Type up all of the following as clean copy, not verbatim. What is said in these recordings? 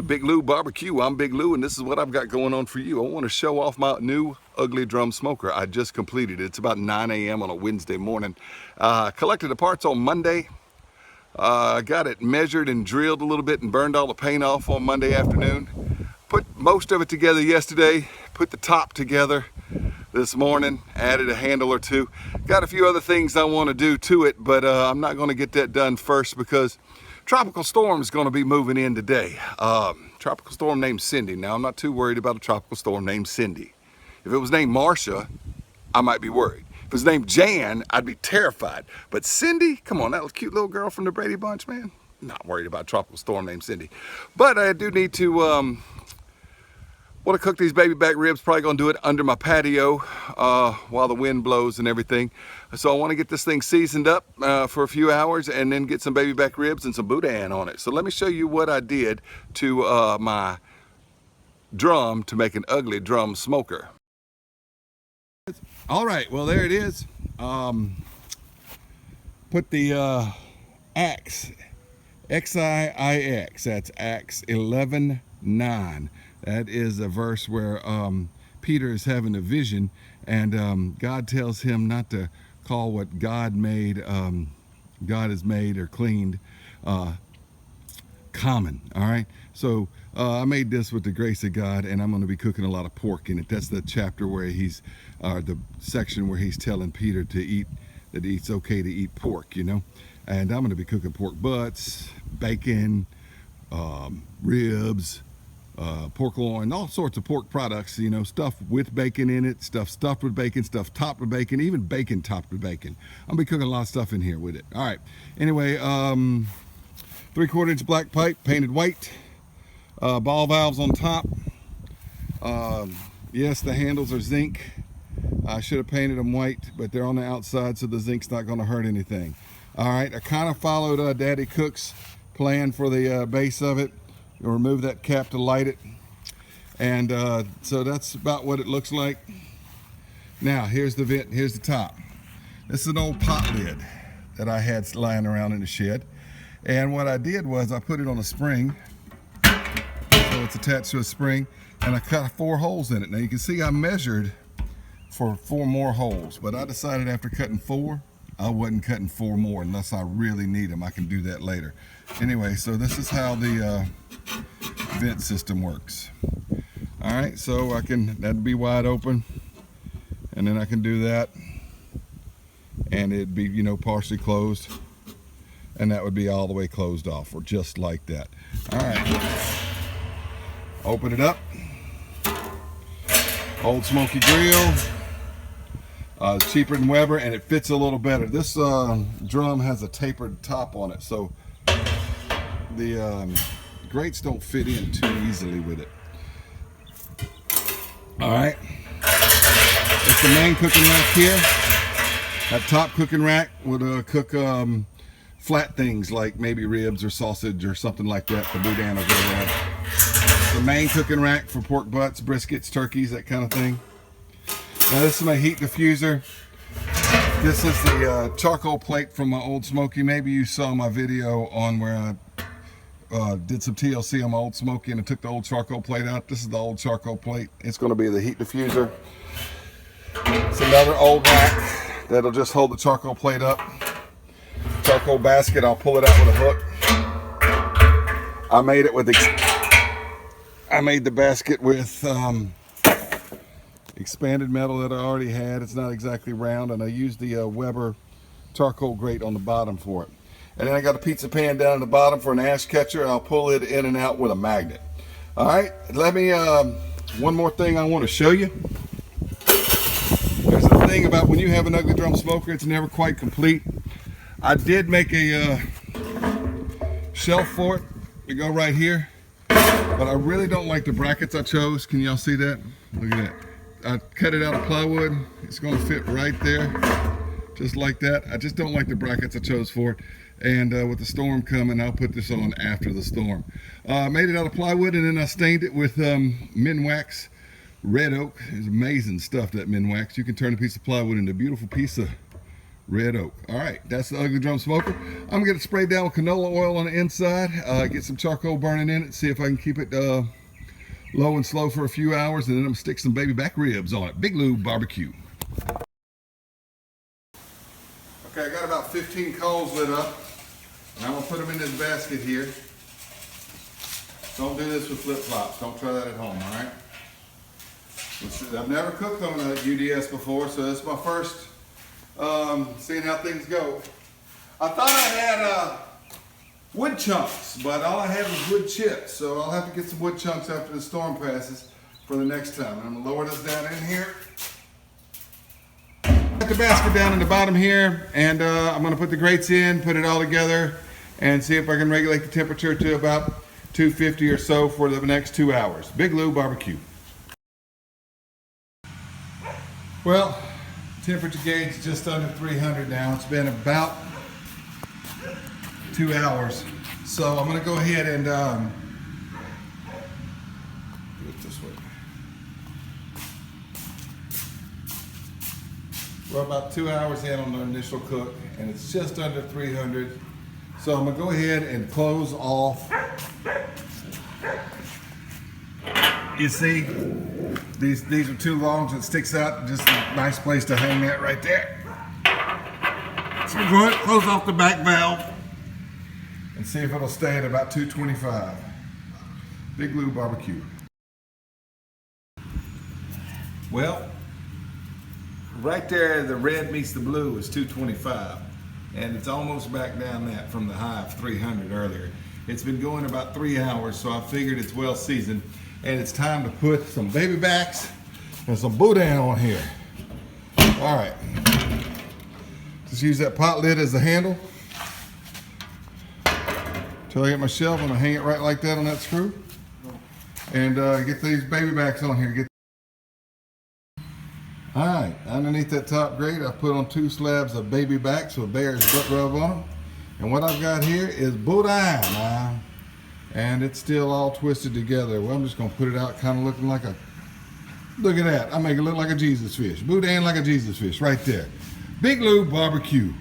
Big Lou Barbecue. I'm Big Lou, and this is what I've got going on for you. I want to show off my new ugly drum smoker. I just completed it. It's about 9 a.m. on a Wednesday morning. Collected the parts on Monday. Got it measured and drilled a little bit and burned all the paint off on Monday afternoon. Put most of it together yesterday. Put the top together this morning. Added a handle or two. Got a few other things I want to do to it, but I'm not going to get that done first because tropical storm is going to be moving in today. Tropical storm named Cindy. Now, I'm not too worried about a tropical storm named Cindy. If it was named Marcia, I might be worried. If it was named Jan, I'd be terrified. But Cindy, come on, that was a cute little girl from the Brady Bunch, man. Not worried about a tropical storm named Cindy. But I do need to want to cook these baby back ribs. Probably going to do it under my patio while the wind blows and everything. So I want to get this thing seasoned up for a few hours and then get some baby back ribs and some Boudin on it. So let me show you what I did to my drum to make an ugly drum smoker. All right, well, there it is. Put the Axe, X-I-I-X, that's Acts 11:9. That is a verse where Peter is having a vision, and God tells him not to call what God made, God has made or cleaned, common. All right, so I made this with the grace of God, and I'm going to be cooking a lot of pork in it. That's the chapter where he's, the section where he's telling Peter to eat, that it's okay to eat pork, you know. And I'm going to be cooking pork butts, bacon, ribs, pork loin, all sorts of pork products, you know, stuff with bacon in it, stuff stuffed with bacon, stuff topped with bacon, even bacon topped with bacon. I'm gonna be cooking a lot of stuff in here with it. All right, anyway, 3/4 inch black pipe, painted white, ball valves on top. Yes, the handles are zinc. I should have painted them white, but they're on the outside, so the zinc's not gonna hurt anything. All right, I kind of followed Daddy Cook's plan for the base of it. You'll remove that cap to light it, and so that's about what it looks like. Now here's the vent, here's the top. This is an old pot lid that I had lying around in the shed, and what I did was I put it on a spring, so it's attached to a spring, and I cut 4 holes in it. Now you can see I measured for 4 more holes, but I decided after cutting 4 I wasn't cutting 4 more unless I really need them. I can do that later. Anyway, so this is how the vent system works. All right, so that'd be wide open, and then I can do that, and it'd be, you know, partially closed, and that would be all the way closed off, or just like that. All right, open it up. Old Smoky grill. Cheaper than Weber, and it fits a little better. This drum has a tapered top on it, so the grates don't fit in too easily with it. All right, it's the main cooking rack here. That top cooking rack would cook flat things like maybe ribs or sausage or something like that. The Boudin will go there. The main cooking rack for pork butts, briskets, turkeys, that kind of thing. Now this is my heat diffuser. This is the charcoal plate from my old Smoky. Maybe you saw my video on where I did some TLC on my old Smoky and I took the old charcoal plate out. This is the old charcoal plate. It's going to be the heat diffuser. It's another old rack that'll just hold the charcoal plate up. Charcoal basket, I'll pull it out with a hook. I made the basket with expanded metal that I already had. It's not exactly round, and I used the Weber charcoal grate on the bottom for it. And then I got a pizza pan down at the bottom for an ash catcher, and I'll pull it in and out with a magnet. All right, let me, one more thing I want to show you. There's a thing about when you have an ugly drum smoker, it's never quite complete. I did make a shelf for it to go right here, but I really don't like the brackets I chose. Can y'all see that? Look at that. I cut it out of plywood. It's going to fit right there, just like that. I just don't like the brackets I chose for it. And with the storm coming, I'll put this on after the storm. I made it out of plywood, and then I stained it with Minwax red oak. It's amazing stuff, that Minwax. You can turn a piece of plywood into a beautiful piece of Red oak. All right, that's the Ugly Drum Smoker. I'm gonna get it sprayed down with canola oil on the inside, get some charcoal burning in it, see if I can keep it low and slow for a few hours, and then I'm gonna stick some baby back ribs on it. Big Lou Barbecue. Okay, I got about 15 coals lit up, and I'm gonna put them in this basket here. Don't do this with flip-flops. Don't try that at home, all right? I've never cooked on a UDS before, so this is my first seeing how things go. I thought I had wood chunks, but all I had was wood chips, so I'll have to get some wood chunks after the storm passes for the next time. I'm gonna lower this down in here. Put the basket down in the bottom here, and I'm gonna put the grates in, put it all together, and see if I can regulate the temperature to about 250 or so for the next 2 hours. Big Lou Barbecue. Well, temperature gauge is just under 300 now. It's been about 2 hours. So I'm gonna go ahead and do it this way. We're about 2 hours in on the initial cook, and it's just under 300. So I'm gonna go ahead and close off. You see, these are 2 longs that sticks out, just a nice place to hang that right there. So we'll go ahead and close off the back valve and see if it'll stay at about 225. Big Lou Barbecue. Well, right there, the red meets the blue is 225. And it's almost back down that from the high of 300 earlier. It's been going about 3 hours, so I figured it's well seasoned. And it's time to put some baby backs and some Boudin on here. All right. Just use that pot lid as the handle. Till I get my shelf, I'm gonna hang it right like that on that screw. And get these baby backs on here. All right, underneath that top grate, I put on 2 slabs of baby backs with Bear's butt rub on them. And what I've got here is Boudin now. And it's still all twisted together. Well, I'm just gonna put it out kind of looking like a, look at that. I make it look like a Jesus fish. Boudin like a Jesus fish right there. Big Lou Barbecue.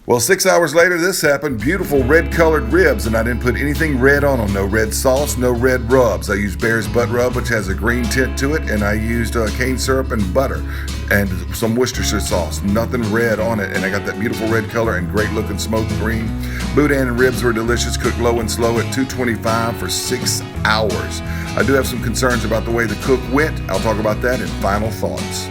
Well, 6 hours later, this happened. Beautiful red colored ribs, and I didn't put anything red on them. No red sauce, no red rubs. I used Bear's butt rub, which has a green tint to it, and I used cane syrup and butter and some Worcestershire sauce. Nothing red on it, and I got that beautiful red color and great looking smoked green. Boudin and ribs were delicious, cooked low and slow at 225 for 6 hours. I do have some concerns about the way the cook went. I'll talk about that in final thoughts.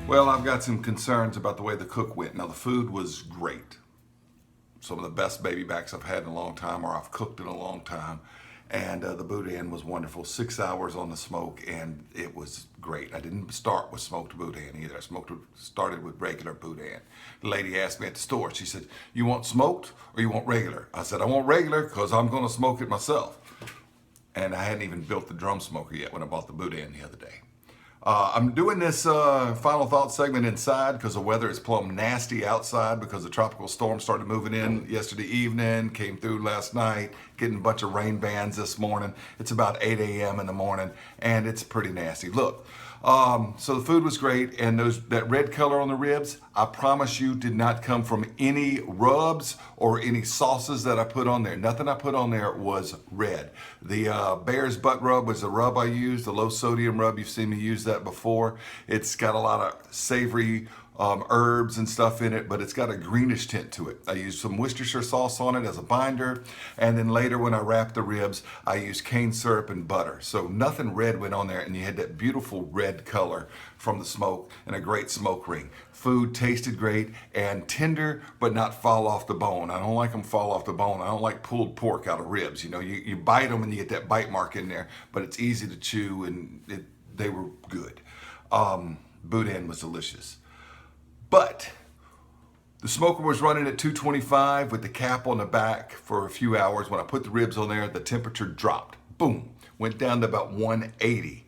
Well, I've got some concerns about the way the cook went. Now, the food was great. Some of the best baby backs I've had in a long time, or I've cooked in a long time. And the Boudin was wonderful. 6 hours on the smoke, and it was great. I didn't start with smoked Boudin either. I started with regular Boudin. The lady asked me at the store, she said, "You want smoked or you want regular?" I said, "I want regular because I'm going to smoke it myself." And I hadn't even built the drum smoker yet when I bought the Boudin the other day. I'm doing this final thought segment inside because the weather is plumb nasty outside because the tropical storm started moving in yesterday evening, came through last night, getting a bunch of rain bands this morning. It's about 8 a.m. in the morning, and it's pretty nasty. Look, so the food was great, and that red color on the ribs, I promise you, did not come from any rubs or any sauces that I put on there. Nothing I put on there was red. The Bear's butt rub was the rub I used, the low sodium rub. You've seen me use that before. It's got a lot of savory herbs and stuff in it, but it's got a greenish tint to it. I used some Worcestershire sauce on it as a binder, and then later when I wrapped the ribs, I used cane syrup and butter. So nothing red went on there, and you had that beautiful red color from the smoke and a great smoke ring. Food tasted great and tender, but not fall off the bone. I don't like them fall off the bone. I don't like pulled pork out of ribs. You know, you bite them and you get that bite mark in there, but it's easy to chew, and they were good. Boudin was delicious. But the smoker was running at 225 with the cap on the back for a few hours. When I put the ribs on there, the temperature dropped. Boom, went down to about 180.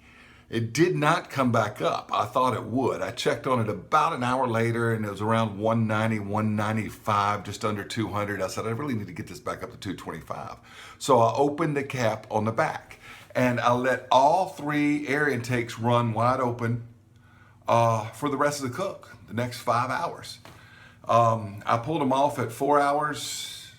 It did not come back up. I thought it would. I checked on it about an hour later, and it was around 190, 195, just under 200. I said, I really need to get this back up to 225. So I opened the cap on the back, and I let all 3 air intakes run wide open for the rest of the cook, the next 5 hours. I pulled them off at 4 hours,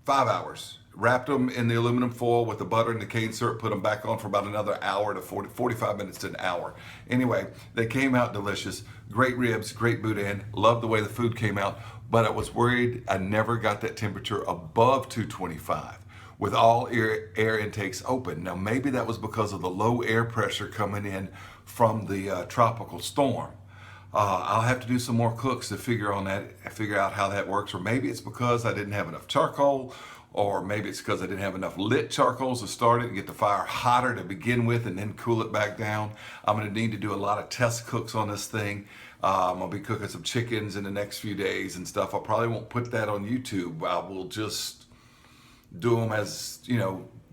5 hours, wrapped them in the aluminum foil with the butter and the cane syrup, put them back on for about another hour to 45 minutes to an hour. Anyway, they came out delicious. Great ribs, great boudin. Loved the way the food came out, but I was worried I never got that temperature above 225 with all air intakes open. Now, maybe that was because of the low air pressure coming in from the tropical storm. I'll have to do some more cooks to figure out how that works, or maybe it's because I didn't have enough charcoal, or maybe it's because I didn't have enough lit charcoals to start it and get the fire hotter to begin with and then cool it back down. I'm going to need to do a lot of test cooks on this thing. I'm going to be cooking some chickens in the next few days and stuff. I probably won't put that on YouTube. I will just do them as,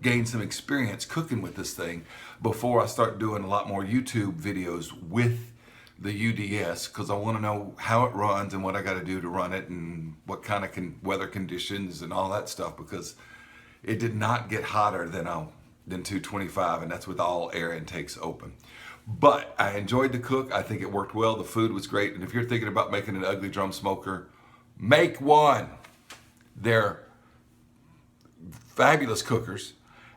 gain some experience cooking with this thing before I start doing a lot more YouTube videos with the UDS, because I want to know how it runs and what I got to do to run it and what kind of weather conditions and all that stuff, because it did not get hotter than 225, and that's with all air intakes open. But I enjoyed the cook. I think it worked well. The food was great. And if you're thinking about making an ugly drum smoker, make one. They're fabulous cookers,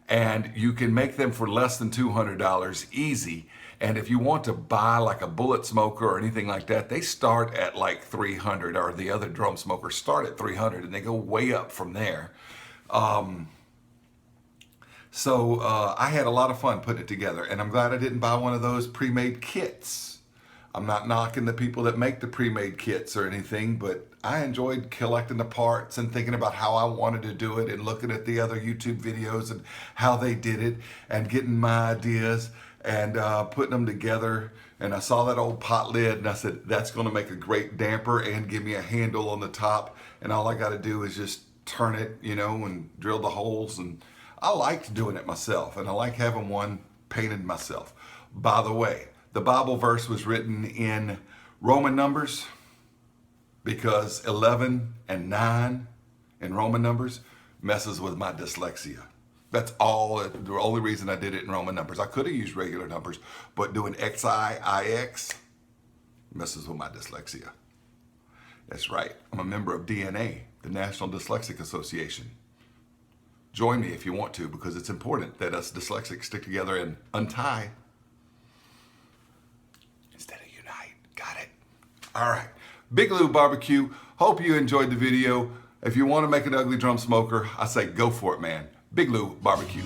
and you can make them for less than $200 easy. And if you want to buy like a bullet smoker or anything like that, they start at like $300, or the other drum smokers start at $300, and they go way up from there. So I had a lot of fun putting it together, and I'm glad I didn't buy one of those pre-made kits. I'm not knocking the people that make the pre-made kits or anything, but I enjoyed collecting the parts and thinking about how I wanted to do it and looking at the other YouTube videos and how they did it and getting my ideas and putting them together. And I saw that old pot lid and I said, that's going to make a great damper and give me a handle on the top. And all I got to do is just turn it, and drill the holes. And I liked doing it myself, and I like having one painted myself. By the way, the Bible verse was written in Roman numbers, because 11 and 9 in Roman numbers messes with my dyslexia. That's the only reason I did it in Roman numbers. I could have used regular numbers, but doing XIIX messes with my dyslexia. That's right. I'm a member of DNA, the National Dyslexic Association. Join me if you want to, because it's important that us dyslexics stick together and untie instead of unite. Got it? All right. Big Lou Barbecue. Hope you enjoyed the video. If you want to make an ugly drum smoker, I say go for it, man. Big Lou Barbecue.